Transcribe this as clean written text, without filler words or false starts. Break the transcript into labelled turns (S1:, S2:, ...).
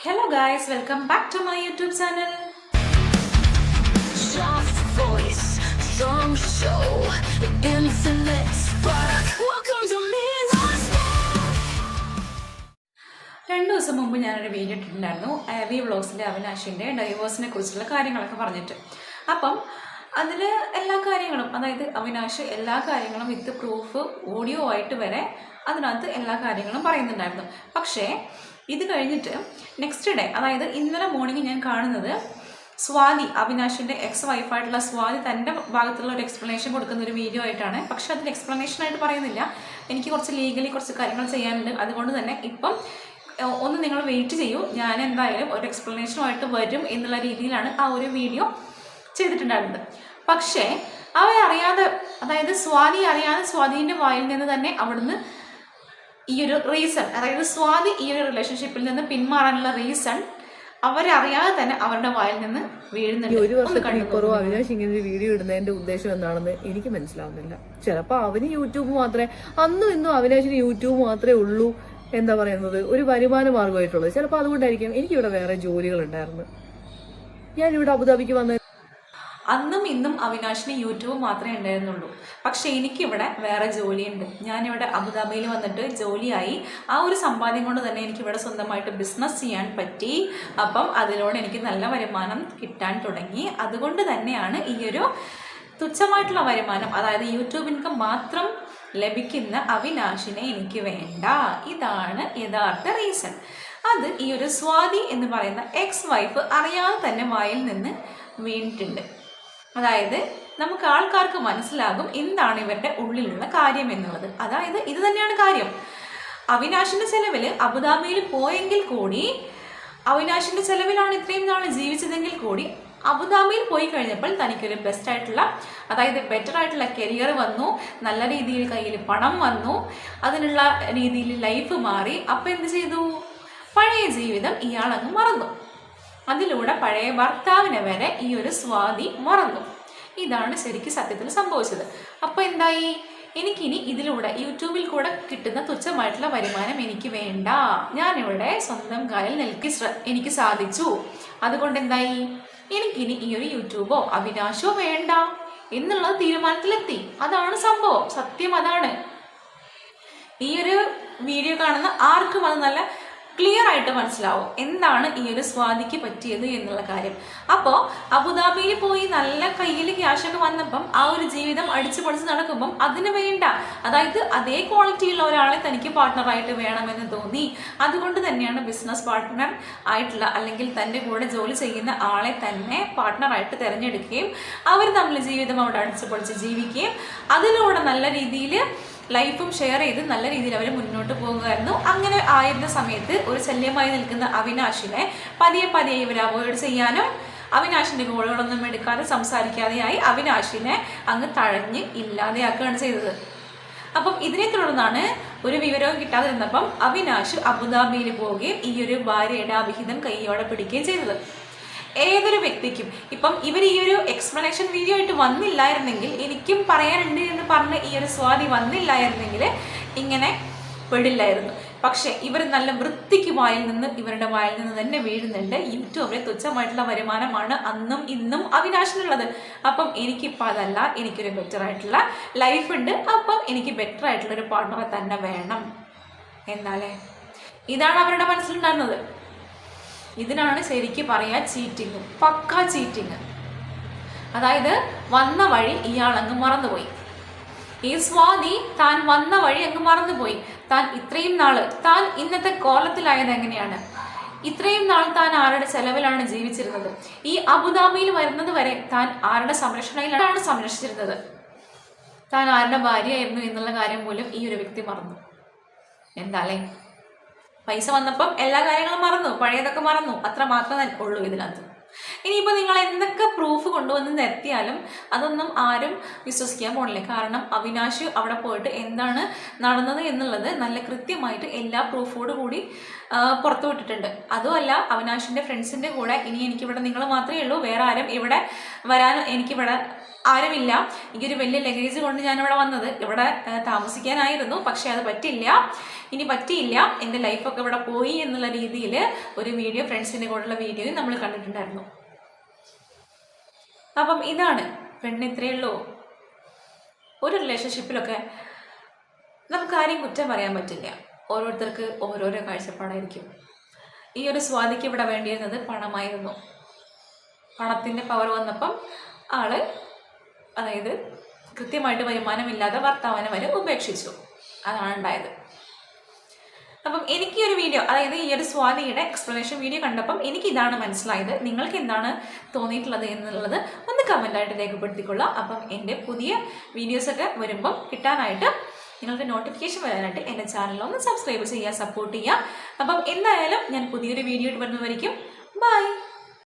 S1: Hello guys, welcome back to my YouTube channel.
S2: Soft voice, strong show, infinite spark. Welcome to Midnight.
S1: 2 ദിവസം മുമ്പ് ഞാനൊരു video ഇട്ടിട്ടുണ്ടായിരുന്നു V വ്ളോഗ്സിൻ്റെ അവിനാഷിൻ്റെ ഡൈവോഴ്സിനെ കുറിച്ചുള്ള കാര്യങ്ങളൊക്കെ പറഞ്ഞിട്ട്. അപ്പം അതിൽ എല്ലാ കാര്യങ്ങളും, അതായത് അവിനാഷ് എല്ലാ കാര്യങ്ങളും വിത്ത് പ്രൂഫ് ഓഡിയോ ആയിട്ട് വരെ അതിനകത്ത് എല്ലാ കാര്യങ്ങളും പറയുന്നുണ്ടായിരുന്നു. പക്ഷേ ഇത് കഴിഞ്ഞിട്ട് നെക്സ്റ്റ് ഡേ, അതായത് ഇന്നലെ മോർണിംഗ് ഞാൻ കാണുന്നത് സ്വാതി, അവിനാഷിൻ്റെ എക്സ് വൈഫായിട്ടുള്ള സ്വാതി തൻ്റെ ഭാഗത്തുള്ള ഒരു എക്സ്പ്ലനേഷൻ കൊടുക്കുന്ന ഒരു വീഡിയോ ആയിട്ടാണ്. പക്ഷെ അതിൽ എക്സ്പ്ലനേഷനായിട്ട് പറയുന്നില്ല. എനിക്ക് കുറച്ച് ലീഗലി കുറച്ച് കാര്യങ്ങൾ ചെയ്യാനുണ്ട്. അതുകൊണ്ട് തന്നെ ഇപ്പം ഒന്ന് നിങ്ങൾ വെയിറ്റ് ചെയ്യൂ, ഞാൻ എന്തായാലും ഒരു എക്സ്പ്ലനേഷനുമായിട്ട് വരും എന്നുള്ള രീതിയിലാണ് ആ ഒരു വീഡിയോ ചെയ്തിട്ടുണ്ടായിരുന്നത്. പക്ഷേ അവരറിയാതെ, അതായത് സ്വാതി അറിയാതെ സ്വാതിൻ്റെ വായിൽ നിന്ന് തന്നെ അവിടുന്ന് ഈ ഒരു റീസൺ, അതായത് സ്വാതി ഈ ഒരു റിലേഷൻഷിപ്പിൽ നിന്ന് പിന്മാറാനുള്ള റീസൺ അവരറിയാതെ തന്നെ അവരുടെ വായിൽ നിന്ന് വീഴുന്നുണ്ട്.
S3: ഒരു വർഷത്തിനിപ്പുറവും അവിനാഷ് ഇങ്ങനെ ഒരു വീഡിയോ ഇടുന്നതിന്റെ ഉദ്ദേശം എന്താണെന്ന് എനിക്ക് മനസ്സിലാവുന്നില്ല. ചിലപ്പോൾ അവന് യൂട്യൂബ് മാത്രമേ, അന്നും ഇന്നും അവിനാഷിന് യൂട്യൂബ് മാത്രമേ ഉള്ളൂ എന്താ പറയുന്നത്, ഒരു വരുമാന മാർഗമായിട്ടുള്ളത്. ചിലപ്പോൾ അതുകൊണ്ടായിരിക്കും എനിക്കിവിടെ വേറെ ജോലികൾ ഉണ്ടായിരുന്നു. ഞാനിവിടെ അബുദാബിക്ക് വന്ന
S1: അന്നും ഇന്നും അവിനാഷിന് യൂട്യൂബ് മാത്രമേ ഉണ്ടായിരുന്നുള്ളൂ. പക്ഷേ എനിക്കിവിടെ വേറെ ജോലിയുണ്ട്. ഞാനിവിടെ അബുദാബിയിൽ വന്നിട്ട് ജോലിയായി. ആ ഒരു സമ്പാദ്യം കൊണ്ട് തന്നെ എനിക്കിവിടെ സ്വന്തമായിട്ട് ബിസിനസ് ചെയ്യാൻ പറ്റി. അപ്പം അതിലൂടെ എനിക്ക് നല്ല വരുമാനം കിട്ടാൻ തുടങ്ങി. അതുകൊണ്ട് തന്നെയാണ് ഈ ഒരു തുച്ഛമായിട്ടുള്ള വരുമാനം, അതായത് യൂട്യൂബ് ഇൻകം മാത്രം ലഭിക്കുന്ന അവിനാഷിനെ എനിക്ക് വേണ്ട. ഇതാണ് യഥാർത്ഥ റീസൺ. അത് ഈ ഒരു സ്വാതി എന്ന് പറയുന്ന എക്സ് വൈഫ് അറിയാതെ തന്നെ വായിൽ നിന്ന് വീണിട്ടുണ്ട്. അതായത് നമുക്ക് ആൾക്കാർക്ക് മനസ്സിലാകും എന്താണ് ഇവരുടെ ഉള്ളിലുള്ള കാര്യം എന്നുള്ളത്. അതായത് ഇത് തന്നെയാണ് കാര്യം. അവിനാഷിൻ്റെ ചെലവിൽ അബുദാബിയിൽ പോയെങ്കിൽ കൂടി, അവിനാഷിൻ്റെ ചെലവിലാണ് ഇത്രയും നാൾ ജീവിച്ചതെങ്കിൽ കൂടി, അബുദാബിയിൽ പോയി കഴിഞ്ഞപ്പോൾ തനിക്കൊരു ബെസ്റ്റായിട്ടുള്ള, അതായത് ബെറ്റർ ആയിട്ടുള്ള കരിയർ വന്നു, നല്ല രീതിയിൽ കയ്യിൽ പണം വന്നു, അതിനുള്ള രീതിയിൽ ലൈഫ് മാറി. അപ്പം എന്ത് ചെയ്തു? പഴയ ജീവിതം ഇയാളങ്ങ് മറന്നു. അതിലൂടെ പഴയ ഭർത്താവിനെ വരെ ഈ ഒരു സ്വാതി മറന്നു. ഇതാണ് ശരിക്കും സത്യത്തിൽ സംഭവിച്ചത്. അപ്പോൾ എന്തായി? എനിക്കിനി ഇതിലൂടെ യൂട്യൂബിൽ കൂടെ കിട്ടുന്ന തുച്ഛമായിട്ടുള്ള വരുമാനം എനിക്ക് വേണ്ട. ഞാനിവിടെ സ്വന്തം കാലിൽ എനിക്ക് സാധിച്ചു. അതുകൊണ്ട് എന്തായി? എനിക്കിനി ഈ ഒരു യൂട്യൂബോ അവിനാശോ വേണ്ട എന്നുള്ള തീരുമാനത്തിലെത്തി. അതാണ് സംഭവം. സത്യം അതാണ്. ഈ ഒരു വീഡിയോ കാണുന്ന ആർക്കും അത് നല്ല ക്ലിയർ ആയിട്ട് മനസ്സിലാവും എന്താണ് ഈ ഒരു സ്വാതിക്ക് പറ്റിയത് എന്നുള്ള കാര്യം. അപ്പോൾ അബുദാബിയിൽ പോയി നല്ല കയ്യിൽ ക്യാഷൊക്കെ വന്നപ്പം ആ ഒരു ജീവിതം അടിച്ചു പൊളിച്ച് നടക്കുമ്പം അതിന് വേണ്ട, അതായത് അതേ ക്വാളിറ്റിയുള്ള ഒരാളെ തനിക്ക് പാർട്ട്ണറായിട്ട് വേണമെന്ന് തോന്നി. അതുകൊണ്ട് തന്നെയാണ് ബിസിനസ് പാർട്ട്ണർ ആയിട്ടുള്ള, അല്ലെങ്കിൽ തൻ്റെ കൂടെ ജോലി ചെയ്യുന്ന ആളെ തന്നെ പാർട്ട്ണറായിട്ട് തിരഞ്ഞെടുക്കുകയും അവർ തമ്മിൽ ജീവിതം അവിടെ അടിച്ചു പൊളിച്ച് ജീവിക്കുകയും അതിലൂടെ നല്ല രീതിയിൽ ലൈഫും ഷെയർ ചെയ്ത് നല്ല രീതിയിൽ അവർ മുന്നോട്ട് പോകുമായിരുന്നു. അങ്ങനെ ആയിരുന്ന സമയത്ത് ഒരു ശല്യമായി നിൽക്കുന്ന അവിനാഷിനെ പതിയെ പതിയെ ഇവർ അവോയ്ഡ് ചെയ്യാനും അവിനാഷിൻ്റെ കോളുകളൊന്നും എടുക്കാതെ സംസാരിക്കാതെയായി അവിനാഷിനെ അങ്ങ് തഴഞ്ഞ് ഇല്ലാതെയാക്കുകയാണ് ചെയ്തത്. അപ്പം ഇതിനെ തുടർന്നാണ് ഒരു വിവരവും കിട്ടാതെ നിന്നപ്പം അവിനാഷ് അബുദാബിയിൽ പോവുകയും ഈ ഒരു ഭാര്യയുടെ അവിഹിതം കൈയോടെ പിടിക്കുകയും ചെയ്തത്. ഏതൊരു വ്യക്തിക്കും ഇപ്പം ഇവർ ഈ ഒരു എക്സ്പ്ലനേഷൻ വീഡിയോ ആയിട്ട് വന്നില്ലായിരുന്നെങ്കിൽ, എനിക്കും പറയാനുണ്ട് എന്ന് പറഞ്ഞ് ഈ ഒരു സ്വാതി വന്നില്ലായിരുന്നെങ്കിൽ ഇങ്ങനെ പെടില്ലായിരുന്നു. പക്ഷേ ഇവർ നല്ല വൃത്തിക്ക് ഇവരുടെ വായിൽ നിന്ന് തന്നെ വീഴുന്നുണ്ട്. യൂട്യൂബിലെ തുച്ഛമായിട്ടുള്ള വരുമാനമാണ് അന്നും ഇന്നും അവിനാശിനുള്ളത്. അപ്പം എനിക്കിപ്പോൾ അതല്ല, എനിക്കൊരു ബെറ്റർ ആയിട്ടുള്ള ലൈഫ് ഉണ്ട്. അപ്പം എനിക്ക് ബെറ്റർ ആയിട്ടുള്ളൊരു പാർട്ട്ണറെ തന്നെ വേണം എന്നാലേ. ഇതാണ് അവരുടെ മനസ്സിലുണ്ടായിരുന്നത്. ഇതിനാണ് ശരിക്കും പറയാ ചീറ്റിങ്, പക്ക ചീറ്റിങ്. അതായത് വന്ന വഴി ഇയാളങ്ങ് മറന്നുപോയി. ഈ സ്വാതി താൻ വന്ന വഴി അങ്ങ് മറന്നുപോയി. താൻ ഇത്രയും നാള് താൻ ഇന്നത്തെ കോലത്തിലായത് എങ്ങനെയാണ്? ഇത്രയും നാൾ താൻ ആരുടെ ചെലവിലാണ് ജീവിച്ചിരുന്നത്? ഈ അബുദാബിയിൽ വരുന്നത് വരെ താൻ ആരുടെ സംരക്ഷണയിലാണ് സംരക്ഷിച്ചിരുന്നത്? താൻ ആരുടെ ഭാര്യയായിരുന്നു എന്നുള്ള കാര്യം പോലും ഈ ഒരു വ്യക്തി മറന്നു. എന്താലേ, പൈസ വന്നപ്പം എല്ലാ കാര്യങ്ങളും മറന്നു, പഴയതൊക്കെ മറന്നു. അത്ര മാത്രമേ ഉള്ളൂ ഇതിനകത്ത്. ഇനിയിപ്പോൾ നിങ്ങൾ എന്തൊക്കെ പ്രൂഫ് കൊണ്ടുവന്ന് നിരത്തിയാലും അതൊന്നും ആരും വിശ്വസിക്കാൻ പോണില്ല. കാരണം അവിനാഷ് അവിടെ പോയിട്ട് എന്താണ് നടന്നത് എന്നുള്ളത് നല്ല കൃത്യമായിട്ട് എല്ലാ പ്രൂഫോട് കൂടി പുറത്തു വിട്ടിട്ടുണ്ട്. അതുമല്ല, അവിനാഷിൻ്റെ ഫ്രണ്ട്സിൻ്റെ കൂടെ ഇനി എനിക്കിവിടെ നിങ്ങൾ മാത്രമേ ഉള്ളൂ, വേറെ ആരും ഇവിടെ വരാൻ എനിക്കിവിടെ ആരുമില്ല. എനിക്കൊരു വലിയ ലഗേജ് കൊണ്ട് ഞാനിവിടെ വന്നത്, ഇവിടെ താമസിക്കാനായിരുന്നു. പക്ഷെ അത് ഇനി പറ്റിയില്ല, എൻ്റെ ലൈഫൊക്കെ ഇവിടെ പോയി എന്നുള്ള രീതിയിൽ ഒരു വീഡിയോ, ഫ്രണ്ട്സിൻ്റെ കൂടെയുള്ള വീഡിയോയും നമ്മൾ കണ്ടിട്ടുണ്ടായിരുന്നു. അപ്പം ഇതാണ് പെണ്ണ്, ഇത്രയേ ഉള്ളൂ. ഒരു റിലേഷൻഷിപ്പിലൊക്കെ നമുക്ക് ആരെയും കുറ്റം പറയാൻ പറ്റില്ല. ഓരോരുത്തർക്ക് ഓരോരോ കാഴ്ചപ്പാടായിരിക്കും. ഈ ഒരു സ്വാതിക്ക് ഇവിടെ വേണ്ടിയിരുന്നത് പണമായിരുന്നു. പണത്തിൻ്റെ പവർ വന്നപ്പം ആള്, അതായത് കൃത്യമായിട്ട് വരുമാനമില്ലാതെ ഭർത്താവിനെ വരെ ഉപേക്ഷിച്ചു. അതാണ് ഉണ്ടായത്. അപ്പം എനിക്ക് ഈ ഒരു വീഡിയോ, അതായത് ഈ ഒരു സ്വാതിയുടെ എക്സ്പ്ലനേഷൻ വീഡിയോ കണ്ടപ്പം എനിക്കിതാണ് മനസ്സിലായത്. നിങ്ങൾക്ക് എന്താണ് തോന്നിയിട്ടുള്ളത് എന്നുള്ളത് ഒന്ന് കമൻ്റായിട്ട് രേഖപ്പെടുത്തിക്കൊള്ളുക. അപ്പം എൻ്റെ പുതിയ വീഡിയോസൊക്കെ വരുമ്പം കിട്ടാനായിട്ട്, നിങ്ങൾക്ക് നോട്ടിഫിക്കേഷൻ വരാനായിട്ട് എൻ്റെ ചാനലൊന്ന് സബ്സ്ക്രൈബ് ചെയ്യുക, സപ്പോർട്ട് ചെയ്യുക. അപ്പം എന്തായാലും ഞാൻ പുതിയൊരു വീഡിയോ ഇട്ട് വരുന്നതായിരിക്കും. ബൈ.